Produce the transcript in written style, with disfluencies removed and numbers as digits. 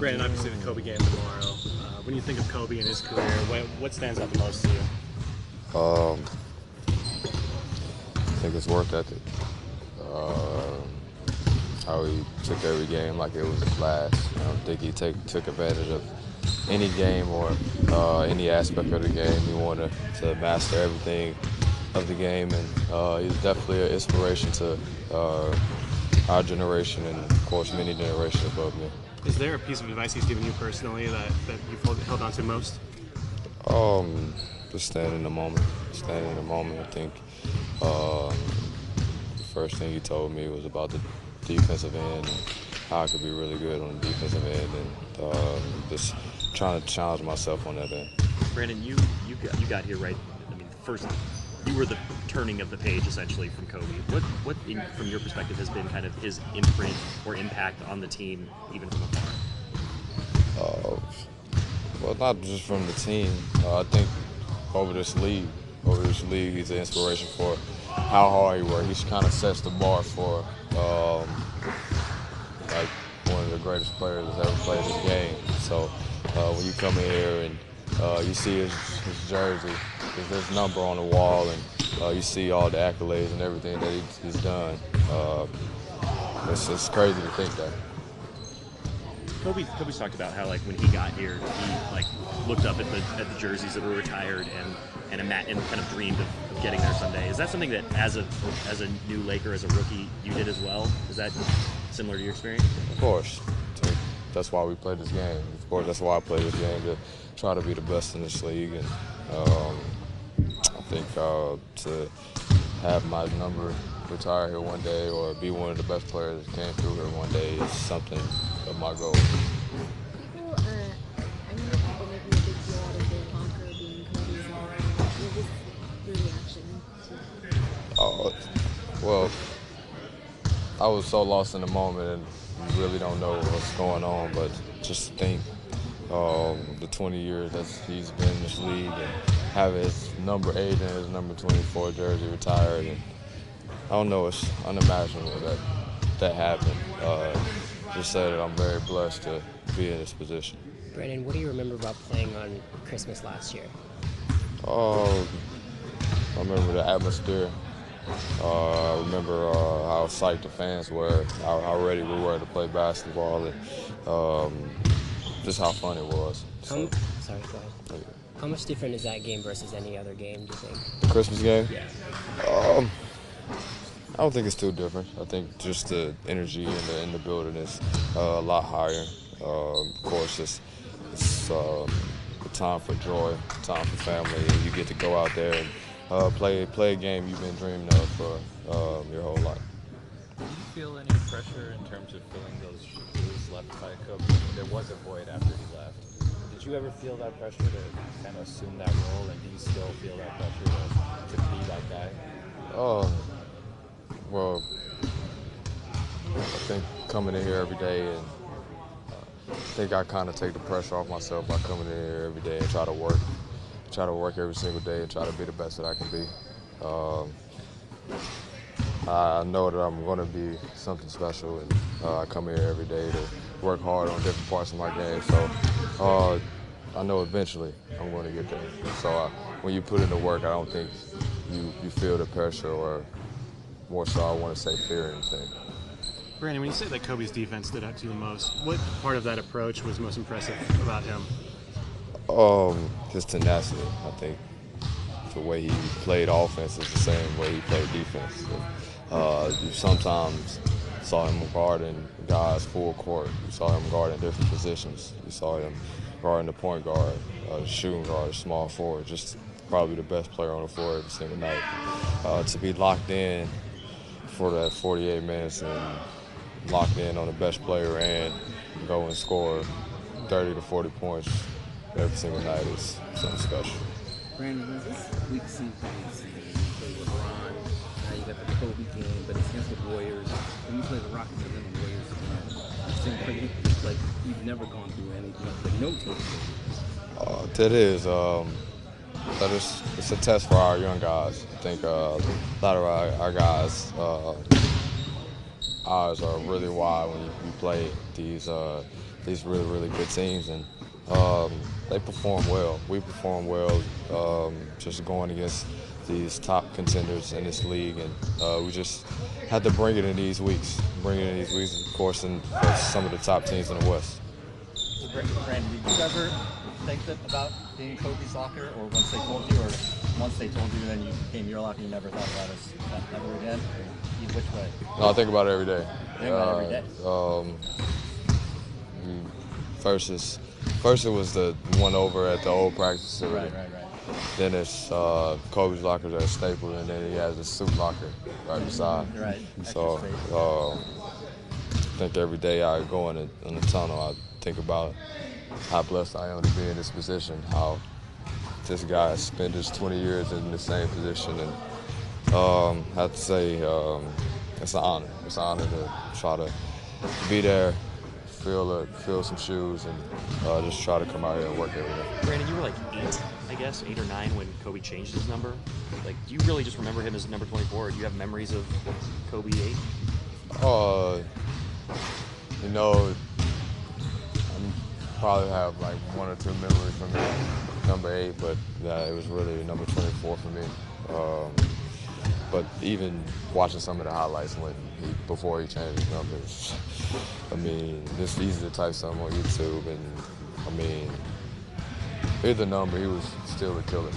Brandon, obviously the Kobe game tomorrow. When you think of Kobe and his career, what stands out the most to you? I think it's work ethic. How he took every game like it was his last. I don't think he took advantage of any game or any aspect of the game. He wanted to master everything of the game, and he's definitely an inspiration to our generation and, of course, many generations above me. Is there a piece of advice he's given you personally that you've held on to most? Just stand in the moment. Stand in the moment. I think the first thing he told me was about the defensive end and how I could be really good on the defensive end, and just trying to challenge myself on that end. Brandon, you got here right. I mean, first you were the turning of the page essentially from Kobe. What from your perspective has been kind of his imprint or impact on the team, even from afar? Well, not just from the team. I think over this league, he's an inspiration for how hard he works. He kind of sets the bar for like one of the greatest players that's ever played this game. So when you come in here and you see his jersey, there's his number on the wall, and you see all the accolades and everything that he's done. It's crazy to think that. Kobe's talked about how, like, when he got here, he like looked up at the jerseys that were retired and kind of dreamed of getting there someday. Is that something that as a new Laker, as a rookie, you did as well? Is that similar to your experience? Of course. That's why we play this game. Of course, that's why I play this game, to try to be the best in this league. And I think to have my number retire here one day or be one of the best players that came through here one day is something of my goal. People, I remember people making a big deal out of Bill Honker being Kobe's all. What was your reaction to Well, I was so lost in the moment and really don't know what's going on, but just to think the 20 years that he's been in this league and have his number 8 and his number 24 jersey retired, and I don't know, it's unimaginable that happened. Just say that I'm very blessed to be in this position. Brandon, what do you remember about playing on Christmas last year? I remember the atmosphere. I remember how psyched the fans were, how ready we were to play basketball, and just how fun it was. Sorry, go ahead. How much different is that game versus any other game, do you think? The Christmas game? Yeah. I don't think it's too different. I think just the energy in the building is a lot higher. Of course, it's a time for joy, time for family, and you get to go out there and play a game you've been dreaming of for your whole life. Did you feel any pressure in terms of filling those shoes left by Kobe? There was a void after he left. Did you ever feel that pressure to kind of assume that role, and do you still feel that pressure to be that guy? Well, I think coming in here every day, and I think I kind of take the pressure off myself by coming in here every day and try to work every single day and try to be the best that I can be. I know that I'm going to be something special, and I come here every day to work hard on different parts of my game. So I know eventually I'm going to get there. So when you put in the work, I don't think you feel the pressure, or more so I want to say fear and anything. Brandon, when you say that Kobe's defense stood out to you the most, what part of that approach was most impressive about him? His tenacity. I think the way he played offense is the same way he played defense. You sometimes saw him guarding guys full court. You saw him guarding different positions. You saw him guarding the point guard, the shooting guard, the small forward. Just probably the best player on the floor every single night. To be locked in for that 48 minutes and locked in on the best player and go and score 30 to 40 points every single night is something special. Brandon, was this week seem pretty insane? You play LeBron, now you got the Kobe game, but it's against the Warriors. When you play the Rockets and then the Warriors again, it seems pretty like you've never gone through anything, like no team. That is. But it's a test for our young guys. I think a lot of our guys' eyes are really wide when you play these these really, really good teams, and they perform well. We perform well just going against these top contenders in this league, and we just had to bring it in these weeks. Of course, and for some of the top teams in the West. Brandon, did you ever think that about being Kobe's locker, or once they told you, or once they told you, then you became your locker, you never thought about it ever again? Or which way? No, I think about it every day. Think about it every day? First it was the one over at the old practice facility. Right. Then it's Kobe's lockers at Staples, and then he has a suit locker right beside. Right. So I think every day I go in the tunnel, I think about how blessed I am to be in this position, how this guy has spent his 20 years in the same position, and I have to say it's an honor. It's an honor to try to be there, fill some shoes, and just try to come out here and work every day. Brandon, you were like 8, I guess, 8 or 9 when Kobe changed his number. Like, do you really just remember him as number 24, or do you have memories of Kobe 8? You know, I probably have like 1 or 2 memories from number 8, but it was really number 24 for me. But even watching some of the highlights before he changed his numbers, I mean, it's easy to type something on YouTube, and I mean, either number, he was still a killer.